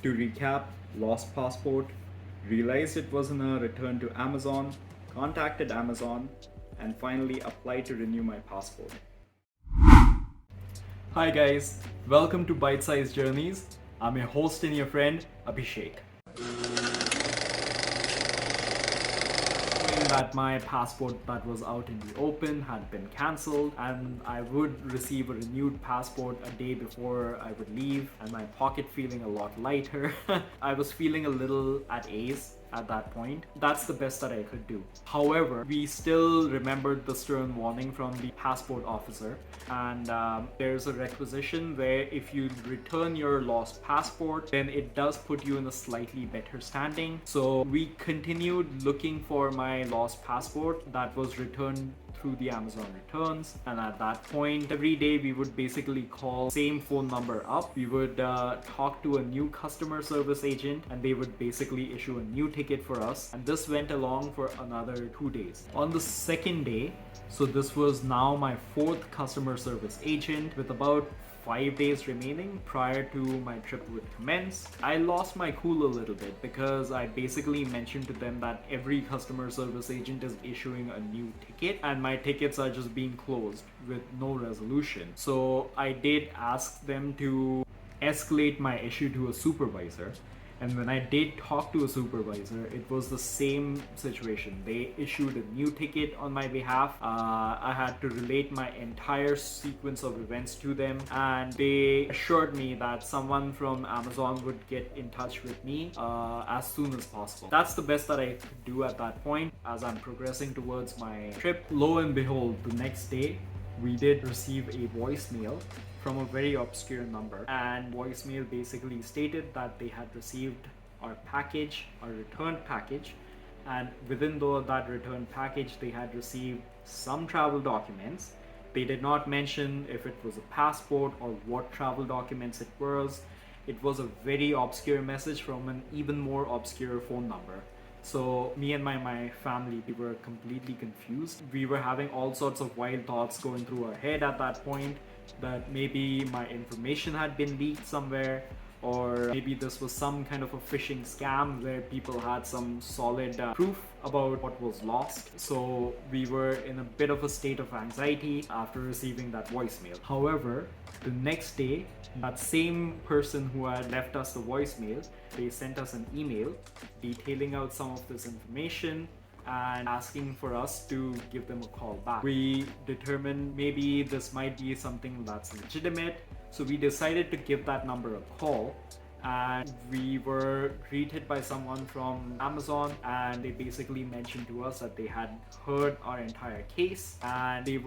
To recap, lost passport, realized it wasn't a return to Amazon, contacted Amazon, and finally applied to renew my passport. Hi guys, welcome to Bite-Sized Journeys. I'm your host and your friend, Abhishek. That my passport that was out in the open had been cancelled, and I would receive a renewed passport a day before I would leave, and my pocket feeling a lot lighter. I was feeling a little at ease at that point. That's the best that I could do. However, we still remembered the stern warning from the passport officer, and there's a requisition where if you return your lost passport, then it does put you in a slightly better standing. So we continued looking for my lost passport that was returned through the Amazon returns, and at that point every day we would basically call same phone number up. We would talk to a new customer service agent, and they would basically issue a new ticket for us, and this went along for another 2 days. On the second day, so this was now my fourth customer service agent with about 5 days remaining prior to my trip would commence, I lost my cool a little bit because I basically mentioned to them that every customer service agent is issuing a new ticket and my tickets are just being closed with no resolution. So I did ask them to escalate my issue to a supervisor. And when I did talk to a supervisor, it was the same situation. They issued a new ticket on my behalf. I had to relate my entire sequence of events to them, and they assured me that someone from Amazon would get in touch with me as soon as possible. That's the best that I could do at that point as I'm progressing towards my trip. Lo and behold, the next day, we did receive a voicemail from a very obscure number, and voicemail basically stated that they had received our package, our return package, and within that return package they had received some travel documents. They did not mention if it was a passport or what travel documents it was. It was a very obscure message from an even more obscure phone number. So me and my family, we were completely confused. We were having all sorts of wild thoughts going through our head at that point, that maybe my information had been leaked somewhere, or maybe this was some kind of a phishing scam where people had some solid proof about what was lost. So we were in a bit of a state of anxiety after receiving that voicemail. However, the next day, that same person who had left us the voicemail, they sent us an email detailing out some of this information and asking for us to give them a call back. We determined maybe this might be something that's legitimate, so we decided to give that number a call, and we were greeted by someone from Amazon, and they basically mentioned to us that they had heard our entire case and they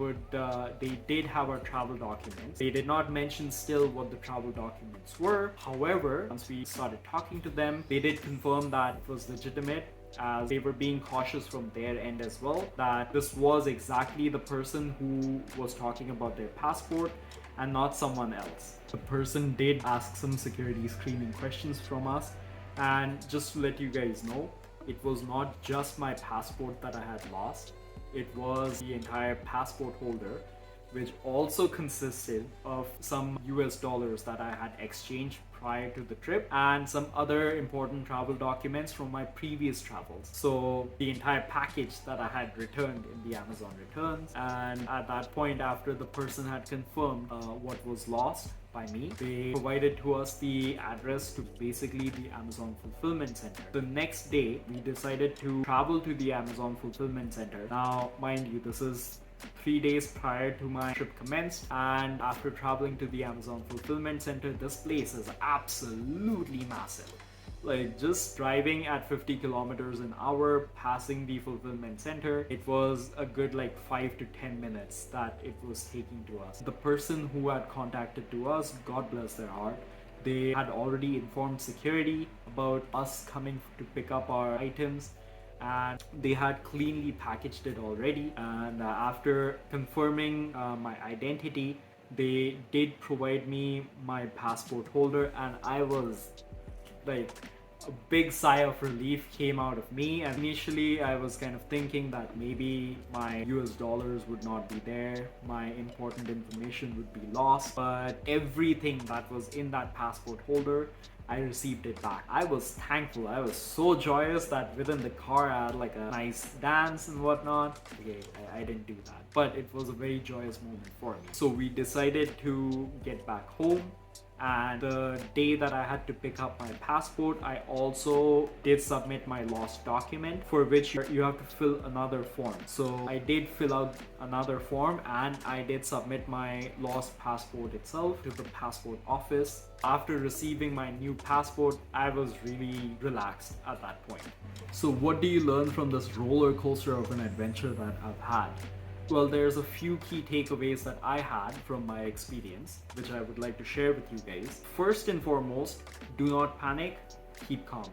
did have our travel documents. They did not mention still what the travel documents were. However, once we started talking to them, they did confirm that it was legitimate, as they were being cautious from their end as well, that this was exactly the person who was talking about their passport and not someone else. The person did ask some security screening questions from us, and just to let you guys know, it was not just my passport that I had lost, it was the entire passport holder, which also consisted of some US dollars that I had exchanged prior to the trip and some other important travel documents from my previous travels. So the entire package that I had returned in the Amazon returns, and at that point, after the person had confirmed what was lost by me, they provided to us the address to basically the Amazon fulfillment center. The next day, we decided to travel to the Amazon fulfillment center. Now, mind you, this is 3 days prior to my trip commenced, and after traveling to the Amazon fulfillment center, this place is absolutely massive. Like, just driving at 50 kilometers an hour passing the fulfillment center, it was a good like 5 to 10 minutes that it was taking to us. The person who had contacted to us, God bless their heart, they had already informed security about us coming to pick up our items, and they had cleanly packaged it already. And after confirming my identity, they did provide me my passport holder, and I was like, a big sigh of relief came out of me. And initially I was kind of thinking that maybe my US dollars would not be there, my important information would be lost, but everything that was in that passport holder I received it back. I was thankful. I was so joyous that within the car I had like a nice dance and whatnot. Okay, I didn't do that, but it was a very joyous moment for me. So we decided to get back home, and the day that I had to pick up my passport, I also did submit my lost document, for which you have to fill another form. So I did fill out another form, and I did submit my lost passport itself to the passport office. After receiving my new passport, I was really relaxed at that point. So what do you learn from this roller coaster of an adventure that I've had? Well, there's a few key takeaways that I had from my experience, which I would like to share with you guys. First and foremost, do not panic, keep calm.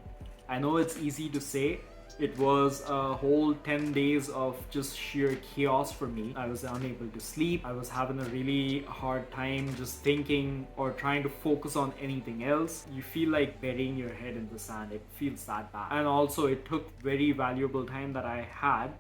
I know it's easy to say. It was a whole 10 days of just sheer chaos for me. I was unable to sleep. I was having a really hard time just thinking or trying to focus on anything else. You feel like burying your head in the sand. It feels that bad. And also, it took very valuable time that I had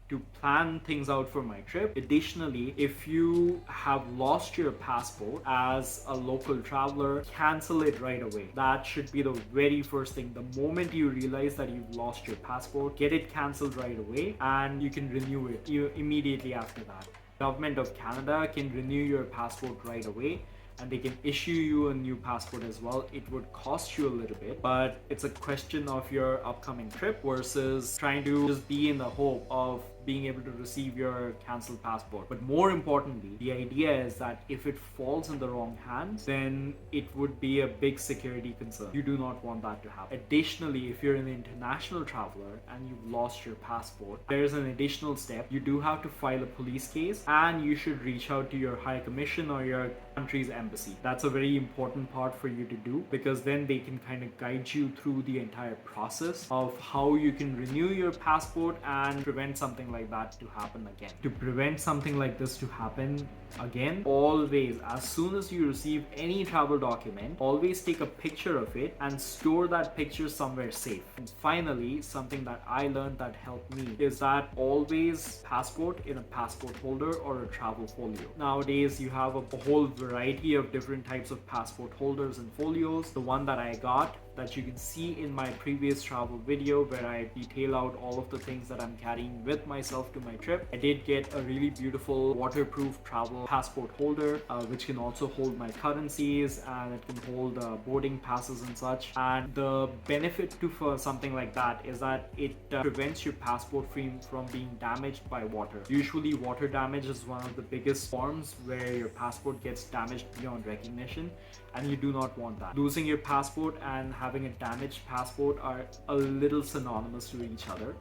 to plan things out for my trip. Additionally, if you have lost your passport as a local traveler, cancel it right away. That should be the very first thing. The moment you realize that you've lost your passport, get it cancelled right away, and you can renew it immediately after that. Government of Canada can renew your passport right away, and they can issue you a new passport as well. It would cost you a little bit, but it's a question of your upcoming trip versus trying to just be in the hope of being able to receive your cancelled passport. But more importantly, the idea is that if it falls in the wrong hands, then it would be a big security concern. You do not want that to happen. Additionally, if you're an international traveler and you've lost your passport, there's an additional step. You do have to file a police case, and you should reach out to your High Commission or your country's embassy. That's a very important part for you to do, because then they can kind of guide you through the entire process of how you can renew your passport and prevent something like that to happen again. To prevent something like this to happen again, always, as soon as you receive any travel document, always take a picture of it and store that picture somewhere safe. And finally, something that I learned that helped me is that always passport in a passport holder or a travel folio. Nowadays, you have a whole variety of different types of passport holders and folios. The one that I got, that you can see in my previous travel video where I detail out all of the things that I'm carrying with myself to my trip, I did get a really beautiful waterproof travel passport holder, which can also hold my currencies, and it can hold boarding passes and such. And the benefit for something like that is that it prevents your passport from being damaged by water. Usually water damage is one of the biggest forms where your passport gets damaged beyond recognition, and you do not want that. Losing your passport and having a damaged passport are a little synonymous to each other,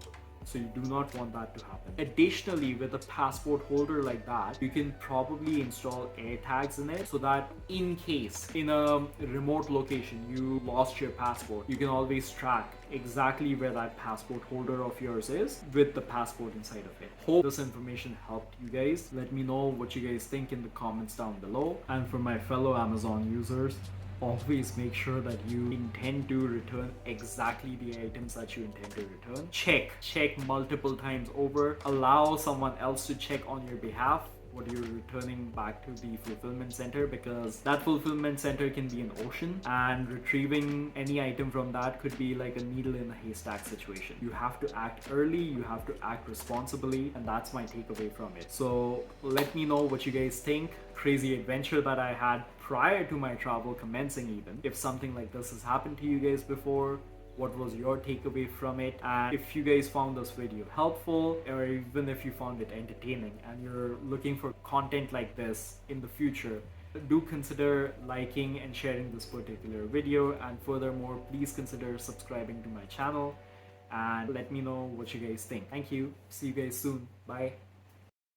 so you do not want that to happen. Additionally, with a passport holder like that, you can probably install air tags in it, so that in case in a remote location you lost your passport, you can always track exactly where that passport holder of yours is with the passport inside of it. Hope this information helped you guys. Let me know what you guys think in the comments down below. And for my fellow Amazon users, always make sure that you intend to return exactly the items that you intend to return. Check multiple times over. Allow someone else to check on your behalf what you're returning back to the fulfillment center, because that fulfillment center can be an ocean, and retrieving any item from that could be like a needle in a haystack situation. You have to act early, you have to act responsibly, and that's my takeaway from it. So let me know what you guys think. Crazy adventure that I had prior to my travel commencing even. If something like this has happened to you guys before, what was your takeaway from it? And if you guys found this video helpful, or even if you found it entertaining and you're looking for content like this in the future, do consider liking and sharing this particular video. And furthermore, please consider subscribing to my channel and let me know what you guys think. Thank you. See you guys soon. Bye.